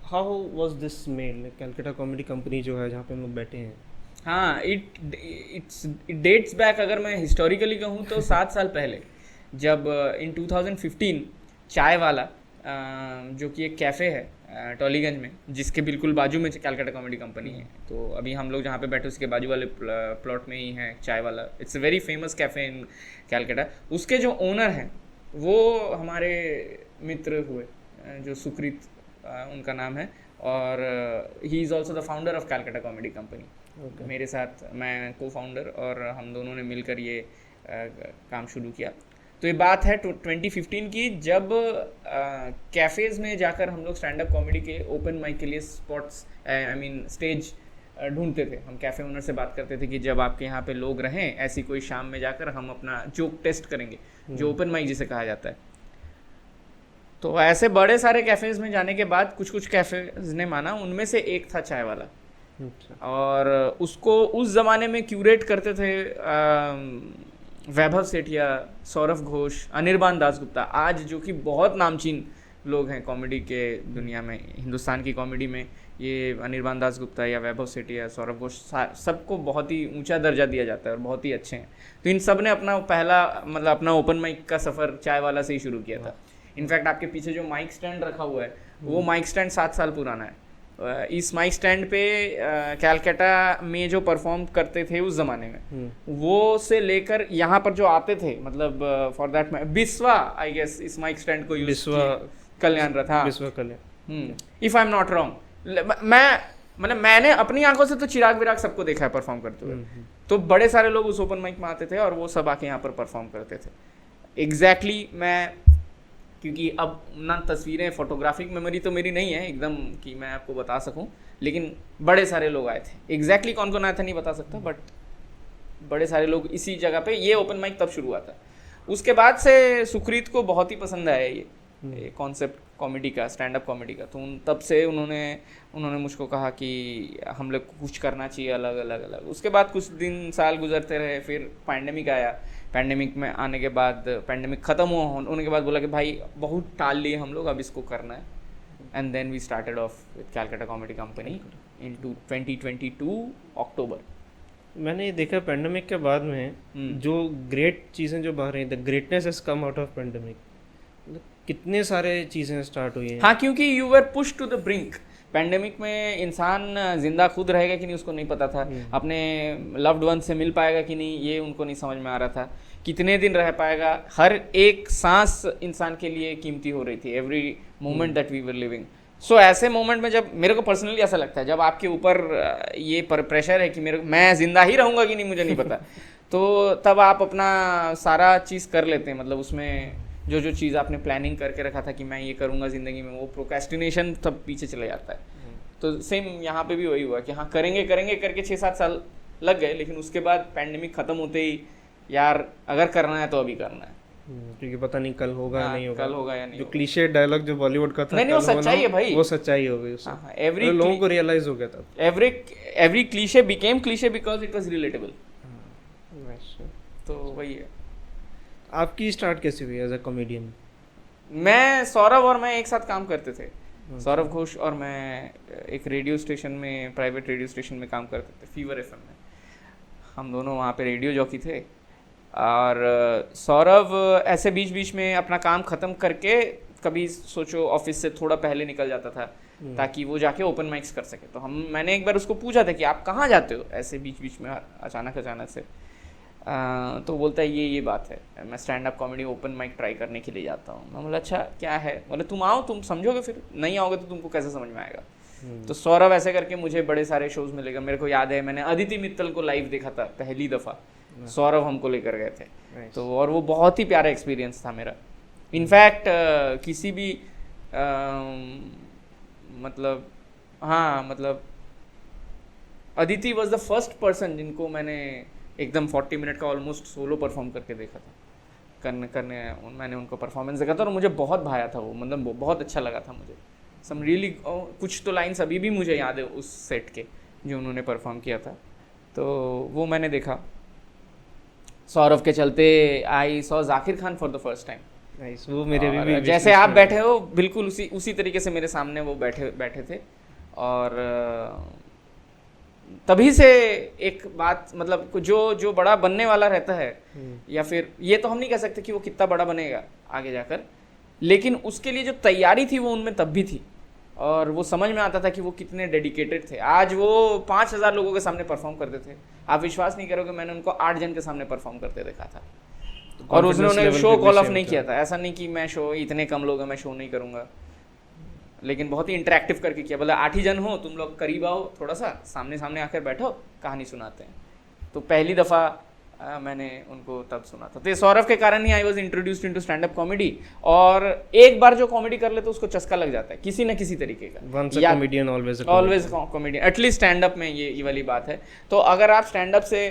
How was this made, Calcutta Comedy company जो है जहाँ पे हम लोग बैठे हैं? हाँ, इट डेट्स बैक, अगर मैं हिस्टोरिकली कहूँ तो 7 साल पहले, जब इन 2015 चाय वाला, जो कि एक कैफ़े है टॉलीगंज में, जिसके बिल्कुल बाजू में कैलकाटा कॉमेडी कंपनी है। तो अभी हम लोग जहाँ पे बैठे उसके बाजू वाले प्लॉट में ही है चाय वाला। It's a very famous cafe in Calcutta. उसके जो ओनर हैं वो हमारे मित्र हुए, जो सुकृत उनका नाम है, और he is also the founder of Calcutta Comedy company. Okay. मेरे साथ मैं को फाउंडर, और हम दोनों ने मिलकर ये काम शुरू किया। तो ये बात है 2015 की, जब कैफ़ेज़ में जाकर हम लोग स्टैंड अप कॉमेडी के ओपन माइक के लिए स्पॉट्स, आई मीन स्टेज ढूंढते थे। हम कैफ़े ओनर से बात करते थे कि जब आपके यहाँ पे लोग रहें ऐसी कोई शाम में जाकर हम अपना जोक टेस्ट करेंगे, जो ओपन माइक जिसे कहा जाता है। तो ऐसे बड़े सारे कैफ़ेज़ में जाने के बाद कुछ कुछ कैफ़ेज़ ने माना, उनमें से एक था चाय वाला। अच्छा। और उसको उस ज़माने में क्यूरेट करते थे वैभव सेठिया, सौरभ घोष, अनिर्बान दासगुप्ता, आज जो कि बहुत नामचीन लोग हैं कॉमेडी के दुनिया में, हिंदुस्तान की कॉमेडी में। ये अनिर्बान दासगुप्ता या वैभव सेठिया, सौरभ घोष, सबको बहुत ही ऊंचा दर्जा दिया जाता है और बहुत ही अच्छे हैं। तो इन सब ने अपना पहला, मतलब अपना ओपन माइक का सफ़र चाय वाला से ही शुरू किया था। इनफैक्ट आपके पीछे जो माइक स्टैंड रखा हुआ है, वो माइक स्टैंड 7 साल पुराना है। इस माइक स्टैंड पे कैलकाटा में जो परफॉर्म करते थे उस ज़माने में, वो से लेकर यहाँ पर जो आते थे, मतलब for that Biswa, I guess इस माइक स्टैंड को यूज़ बिस्वा, किए, कल्याण रथ, हाँ, Biswa Kalyan. If I am not wrong. मैं, मतलब मैंने अपनी आंखों से तो चिराग विराग सबको देखा है परफॉर्म करते हुए। तो बड़े सारे लोग उस ओपन माइक में आते थे और वो सब आके यहाँ पर परफॉर्म करते थे। एग्जैक्टली मैं, क्योंकि अब ना तस्वीरें, फोटोग्राफिक मेमोरी तो मेरी नहीं है एकदम कि मैं आपको बता सकूं, लेकिन बड़े सारे लोग आए थे। एग्जैक्टली कौन कौन आया था नहीं बता सकता, बट बड़े सारे लोग इसी जगह पे, ये ओपन माइक तब शुरू हुआ था। उसके बाद से सुकृत को बहुत ही पसंद आया ये कॉन्सेप्ट कॉमेडी का, स्टैंड अप कॉमेडी का। तो तब से उन्होंने मुझको कहा कि हम लोग को कुछ करना चाहिए अलग अलग अलग। उसके बाद कुछ दिन साल गुजरते रहे, फिर पैंडेमिक आया। पैंडेमिक में आने के बाद, पैंडेमिक ख़त्म होने के बाद बोला कि भाई बहुत टाल लिए हम लोग, अब इसको करना है। And then we started off with Calcutta Comedy Company in 2022 October. मैंने ये देखा पैंडेमिक के बाद में जो ग्रेट चीज़ें जो बाहर हैं, the greatness has come out of pandemic. कितने सारे चीज़ें स्टार्ट हुई हैं। हाँ, क्योंकि you were push to the brink. Pandemic में इंसान जिंदा खुद रहेगा कि नहीं उसको नहीं पता था, अपने लव्ड वन से मिल पाएगा कि नहीं ये उनको नहीं समझ में आ रहा था, कितने दिन रह पाएगा। हर एक सांस इंसान के लिए कीमती हो रही थी, every moment that we were living. So ऐसे मोमेंट में, जब मेरे को पर्सनली ऐसा लगता है, जब आपके ऊपर ये प्रेशर है कि मैं जिंदा ही रहूँगा कि नहीं मुझे नहीं पता, तो तब आप अपना सारा चीज़ कर लेते हैं। मतलब उसमें जो जो चीज़ आपने प्लानिंग करके रखा था कि मैं ये करूँगा ज़िंदगी में, वो प्रोक्रेस्टिनेशन तब पीछे चले जाता है। तो सेम यहाँ पे भी वही हुआ कि हाँ करेंगे करेंगे करके 6-7 साल लग गए, लेकिन उसके बाद पैंडेमिक ख़त्म होते ही यार अगर करना है तो अभी करना है। क्योंकि पता नहीं कल होगा या नहीं होगा। कल होगा या नहीं जो होगा। क्लीशे डायलॉग जो बॉलीवुड का था, नहीं वो सच्चाई है भाई, वो सच्चाई हो गई उससे। हाँ, एवरी लोगों को रियलाइज हो गया था। Every cliché became cliché because it was relatable. तो वही है। आपकी स्टार्ट कैसे हुई एज अ कॉमेडियन? मैं, सौरभ और मैं एक साथ काम करते थे। सौरभ घोष और मैं एक रेडियो स्टेशन में, प्राइवेट रेडियो स्टेशन में काम करते थे, फीवर एफएम में। हम दोनों वहाँ पे रेडियो जॉकी थे। और सौरभ ऐसे बीच बीच में अपना काम ख़त्म करके कभी सोचो ऑफिस से थोड़ा पहले निकल जाता था ताकि वो जाके ओपन माइक्स कर सके। तो मैंने एक बार उसको पूछा था कि आप कहाँ जाते हो ऐसे बीच बीच में अचानक से। तो बोलता है ये बात है, मैं stand up comedy open mic try करने के लिए जाता हूँ। मैं बोला अच्छा क्या है? बोले तुम आओ, तुम समझोगे, फिर नहीं आओगे तो तुमको कैसे समझ में आएगा। तो सौरभ ऐसे करके मुझे बड़े सारे शोज मिलेगा। मेरे को याद है मैंने अदिति मित्तल को लाइव देखा था पहली दफ़ा, सौरभ हमको लेकर गए थे। तो और वो बहुत ही प्यारा एक्सपीरियंस था मेरा। इनफैक्ट किसी भी मतलब Aditi was the first person जिनको मैंने एकदम 40 मिनट का ऑलमोस्ट सोलो परफॉर्म करके देखा था। मैंने उनको परफॉर्मेंस देखा था और मुझे बहुत भाया था वो, मतलब बहुत अच्छा लगा था मुझे। सम रियली, कुछ तो लाइन्स अभी भी मुझे याद है उस सेट के जो उन्होंने परफॉर्म किया था। तो वो मैंने देखा। सौरभ के चलते I saw Zakir Khan for the first time. Nice, वो मेरे और भी जैसे आप बैठे हो बिल्कुल उसी तरीके से मेरे सामने वो बैठे थे। और तभी से एक बात, मतलब जो बड़ा बनने वाला रहता है, या फिर ये तो हम नहीं कह सकते कि वो कितना बड़ा बनेगा आगे जाकर, लेकिन उसके लिए जो तैयारी थी वो उनमें तब भी थी, और वो समझ में आता था कि वो कितने डेडिकेटेड थे। आज वो 5,000 लोगों के सामने परफॉर्म करते थे, आप विश्वास नहीं करोगे, मैंने उनको 8 जन के सामने परफॉर्म करते देखा था, और उन्होंने शो कॉल ऑफ नहीं किया था। ऐसा नहीं कि मैं शो, इतने कम लोग हैं मैं शो नहीं करूँगा, लेकिन बहुत ही इंटरेक्टिव करके किया। बोला 8 ही जन हो, तुम लोग करीब आओ, थोड़ा सा सामने सामने आकर बैठो, कहानी सुनाते हैं। तो पहली दफ़ा मैंने उनको तब सुना था। तो ये सौरभ के कारण ही I was introduced into stand up comedy. और एक बार जो कॉमेडी कर ले तो उसको चस्का लग जाता है किसी न किसी तरीके का। Always comedian, at least stand up में ये वाली बात है। तो अगर आप स्टैंड अप से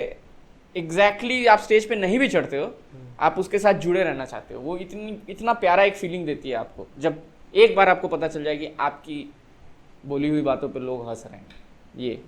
एग्जैक्टली आप स्टेज पे नहीं भी चढ़ते हो, आप उसके साथ जुड़े रहना चाहते हो, वो इतना प्यारा एक फीलिंग देती है आपको, जब एक बार आपको पता चल जाए कि आपकी बोली हुई बातों पर लोग हंस रहे हैं। ये